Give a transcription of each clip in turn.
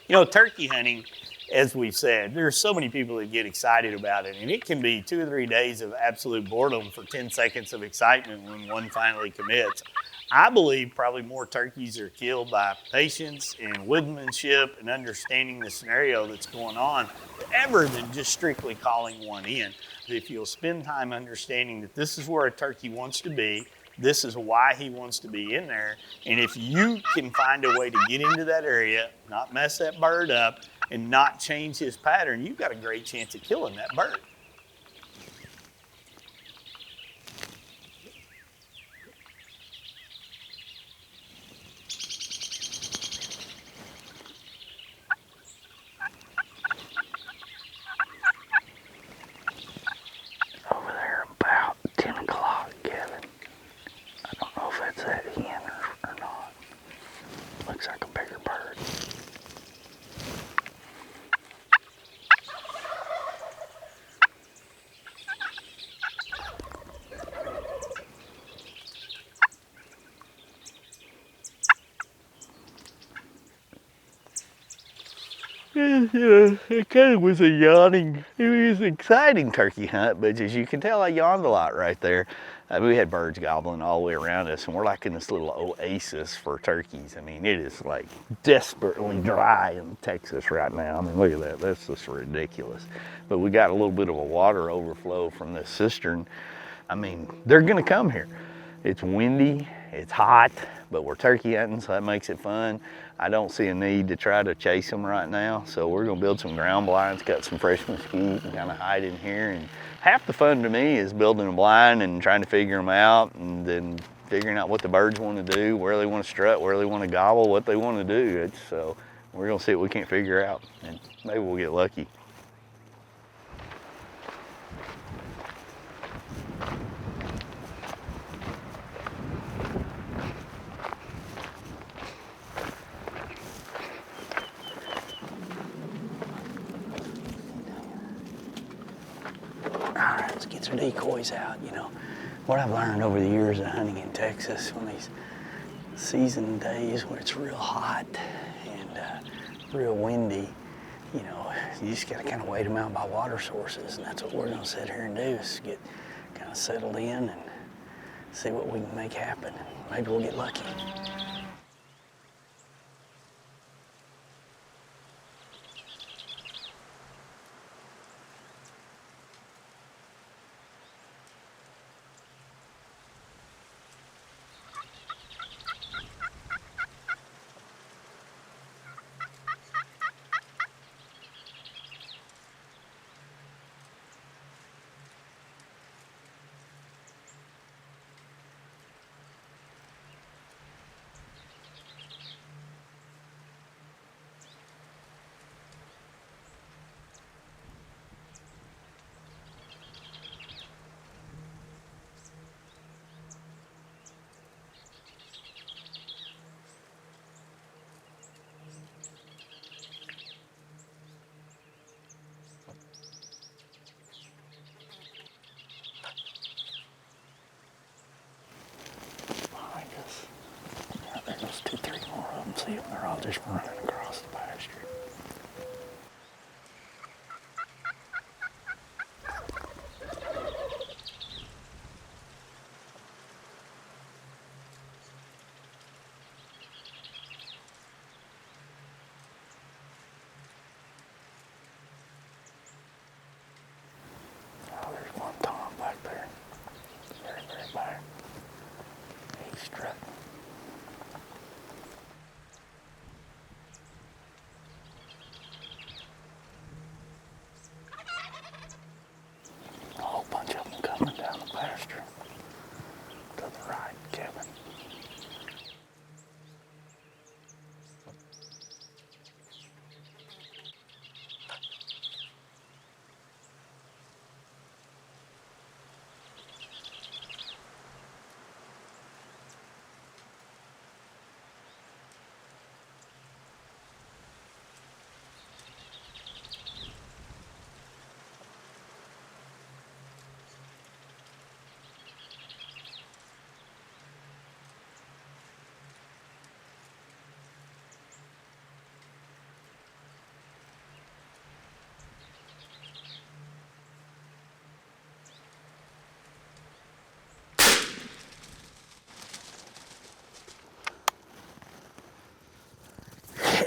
You know, turkey hunting, as we've said, there's so many people that get excited about it, and it can be 2 or 3 days of absolute boredom for 10 seconds of excitement when one finally commits. I believe probably more turkeys are killed by patience and woodmanship and understanding the scenario that's going on ever than just strictly calling one in. If you'll spend time understanding that this is where a turkey wants to be, this is why he wants to be in there. And if you can find a way to get into that area, not mess that bird up, and not change his pattern, you've got a great chance of killing that bird. Over there about 10 o'clock, Kevin. I don't know if that's that hen or not. Looks like a bigger bird. It kind of was a yawning, it was an exciting turkey hunt, but as you can tell, I yawned a lot right there. We had birds gobbling all the way around us, and we're like in this little oasis for turkeys. I mean, it is like desperately dry in Texas right now. I mean, look at that, that's just ridiculous. But we got a little bit of a water overflow from this cistern. I mean, they're gonna come here. It's windy, it's hot, but we're turkey hunting, so that makes it fun. I don't see a need to try to chase them right now, so we're gonna build some ground blinds, cut some fresh mesquite, and kind of hide in here. And half the fun to me is building a blind and trying to figure them out, and then figuring out what the birds want to do, where they want to strut, where they want to gobble, what they want to do. So we're gonna see what we can't figure out, and maybe we'll get lucky. All right, let's get some decoys out. You know, what I've learned over the years of hunting in Texas, on these season days when it's real hot and real windy, you know, you just got to kind of wait them out by water sources, and that's what we're going to sit here and do, is get kind of settled in and see what we can make happen. Maybe we'll get lucky. There's 2, 3 more of them. See them? They're all just running across the pasture. Oh, there's one tom back there. Very, very back. He's strutting.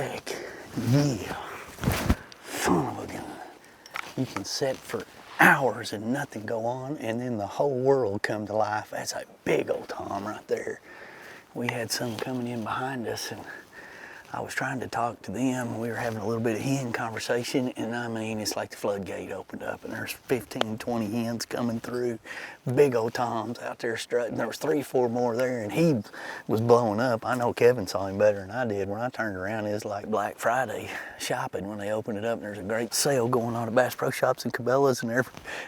Heck yeah. Son of a gun. You can sit for hours and nothing go on, and then the whole world come to life. That's a big old tom right there. We had some coming in behind us, and I was trying to talk to them. We were having a little bit of hen conversation, and I mean, it's like the floodgate opened up, and there's 15, 20 hens coming through. Big old toms out there strutting. There was 3, 4 more there, and he was blowing up. I know Kevin saw him better than I did. When I turned around, it was like Black Friday shopping when they opened it up, and there's a great sale going on at Bass Pro Shops and Cabela's, and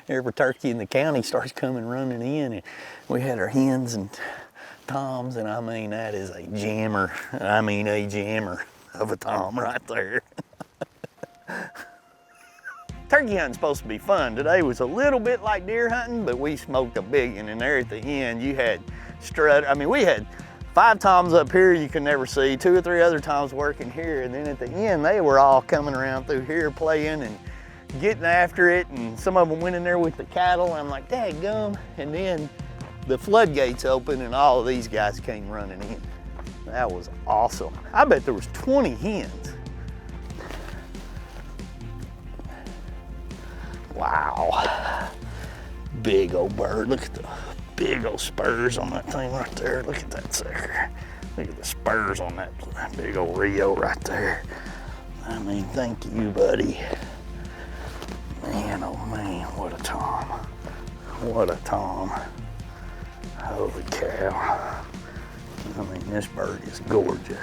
every turkey in the county starts coming running in, and we had our hens and toms, and I mean, that is a jammer. I mean, a jammer of a tom right there. Turkey hunting's supposed to be fun. Today was a little bit like deer hunting, but we smoked a big one, and there at the end, you had I mean, we had 5 toms up here you could never see, 2 or 3 other toms working here, and then at the end, they were all coming around through here playing and getting after it, and some of them went in there with the cattle. I'm like, daggum, and then the floodgates opened and all of these guys came running in. That was awesome. I bet there was 20 hens. Wow. Big old bird. Look at the big old spurs on that thing right there. Look at that sucker. Look at the spurs on that big old Rio right there. I mean, thank you, buddy. Man, oh man, what a tom. What a tom. Holy cow. I mean, this bird is gorgeous.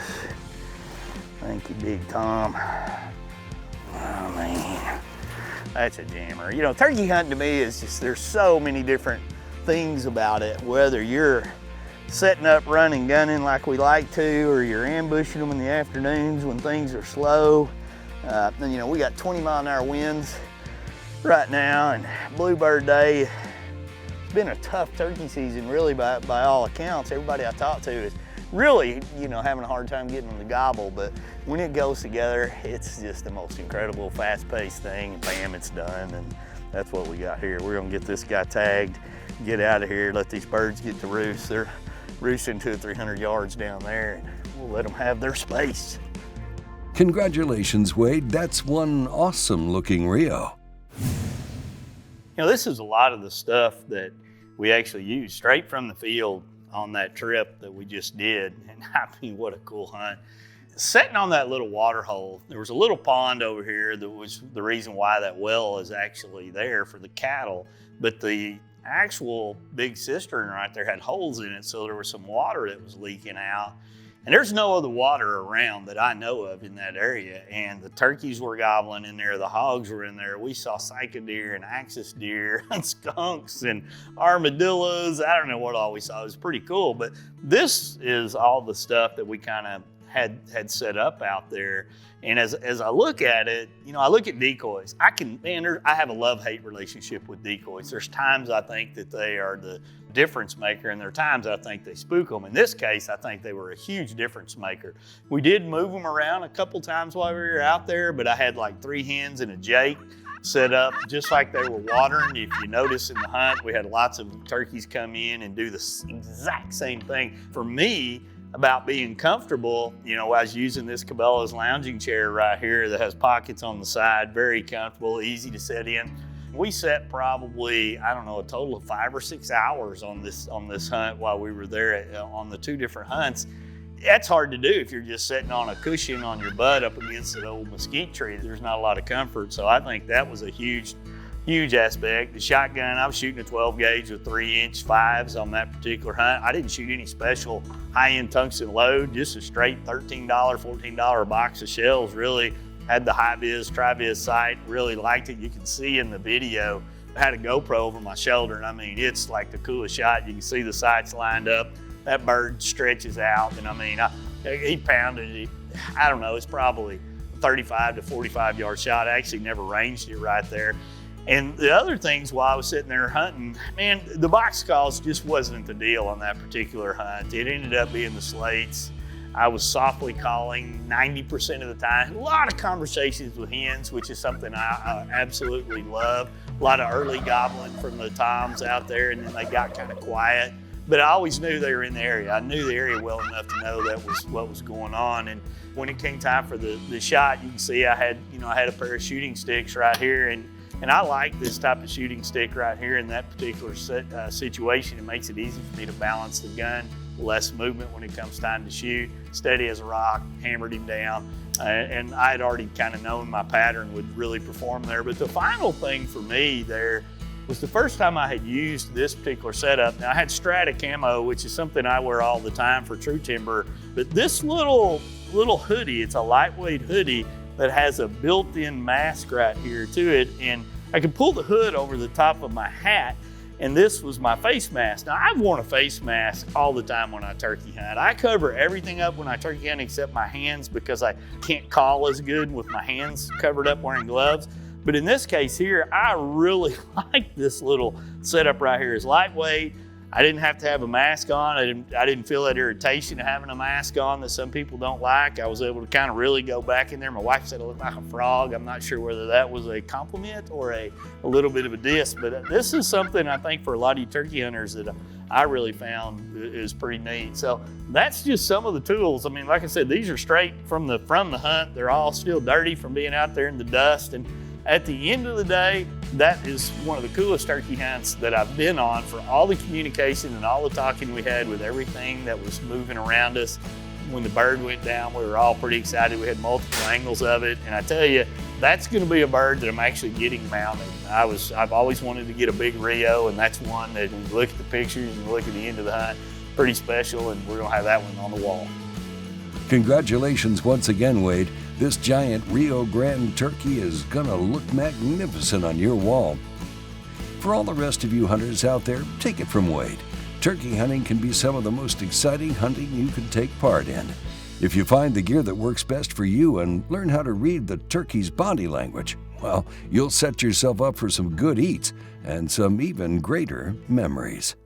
Thank you, Big Tom. Oh man, that's a jammer. You know, turkey hunting to me is just, there's so many different things about it, whether you're setting up, running, gunning like we like to, or you're ambushing them in the afternoons when things are slow. And you know, we got 20-mile-an-hour winds right now, and Bluebird Day. It's been a tough turkey season, really, by all accounts. Everybody I talk to is really, you know, having a hard time getting them to gobble, but when it goes together, it's just the most incredible, fast-paced thing, and bam, it's done, and that's what we got here. We're gonna get this guy tagged, get out of here, let these birds get to roost. They're roosting 200 or 300 yards down there, and we'll let them have their space. Congratulations, Wade. That's one awesome-looking Rio. You know, this is a lot of the stuff that we actually used straight from the field on that trip that we just did. And I mean, what a cool hunt. Sitting on that little water hole, there was a little pond over here that was the reason why that well is actually there for the cattle. But the actual big cistern right there had holes in it, so there was some water that was leaking out. And there's no other water around that I know of in that area. And the turkeys were gobbling in there, the hogs were in there. We saw cyca deer and axis deer and skunks and armadillos. I don't know what all we saw. It was pretty cool. But this is all the stuff that we kind of had set up out there. And as I look at it, you know, I look at decoys. I have a love-hate relationship with decoys. There's times I think that they are the difference maker, and there are times I think they spook them. In this case, I think they were a huge difference maker. We did move them around a couple times while we were out there, but I had like 3 hens and a jake set up just like they were watering. If you notice in the hunt, we had lots of turkeys come in and do the exact same thing. For me, about being comfortable, you know, I was using this Cabela's lounging chair right here that has pockets on the side, very comfortable, easy to sit in. We sat probably, I don't know, a total of 5 or 6 hours on this hunt while we were there on the 2 different hunts. That's hard to do if you're just sitting on a cushion on your butt up against an old mesquite tree. There's not a lot of comfort, so I think that was a huge aspect. The shotgun, I was shooting a 12 gauge with 3-inch 5s on that particular hunt. I didn't shoot any special high-end tungsten load, just a straight $13, $14 box of shells. Really had the high-vis, tri-vis sight, really liked it. You can see in the video, I had a GoPro over my shoulder, and I mean, it's like the coolest shot. You can see the sights lined up. That bird stretches out, and I mean, he pounded it. I don't know, it's probably 35 to 45 yard shot. I actually never ranged it right there. And the other things while I was sitting there hunting, man, the box calls just wasn't the deal on that particular hunt. It ended up being the slates. I was softly calling 90% of the time. A lot of conversations with hens, which is something I absolutely love. A lot of early gobbling from the toms out there, and then they got kind of quiet. but I always knew they were in the area. I knew the area well enough to know that was what was going on. And when it came time for the shot, you can see I had a pair of shooting sticks right here, and I like this type of shooting stick right here in that particular situation. It makes it easy for me to balance the gun, less movement when it comes time to shoot, steady as a rock, hammered him down. And I had already kind of known my pattern would really perform there. But the final thing for me there was the first time I had used this particular setup. Now I had Strata camo, which is something I wear all the time for true timber, but this little hoodie, it's a lightweight hoodie that has a built-in mask right here to it, and I could pull the hood over the top of my hat, and this was my face mask. Now I've worn a face mask all the time when I turkey hunt. I cover everything up when I turkey hunt except my hands because I can't call as good with my hands covered up wearing gloves. But in this case here, I really like this little setup right here. It's lightweight. I didn't have to have a mask on. I didn't feel that irritation of having a mask on that some people don't like. I was able to kind of really go back in there. My wife said I looked like a frog. I'm not sure whether that was a compliment or a little bit of a diss, but this is something I think for a lot of you turkey hunters that I really found is pretty neat. So that's just some of the tools. I mean, like I said, these are straight from the hunt. They're all still dirty from being out there in the dust. And at the end of the day, that is one of the coolest turkey hunts that I've been on for all the communication and all the talking we had with everything that was moving around us. When the bird went down, we were all pretty excited. We had multiple angles of it. And I tell you, that's going to be a bird that I'm actually getting mounted. I've always wanted to get a Big Rio, and that's one that when you look at the pictures and look at the end of the hunt, pretty special, and we're going to have that one on the wall. Congratulations once again, Wade. This giant Rio Grande turkey is gonna look magnificent on your wall. For all the rest of you hunters out there, take it from Wade. Turkey hunting can be some of the most exciting hunting you can take part in. If you find the gear that works best for you and learn how to read the turkey's body language, well, you'll set yourself up for some good eats and some even greater memories.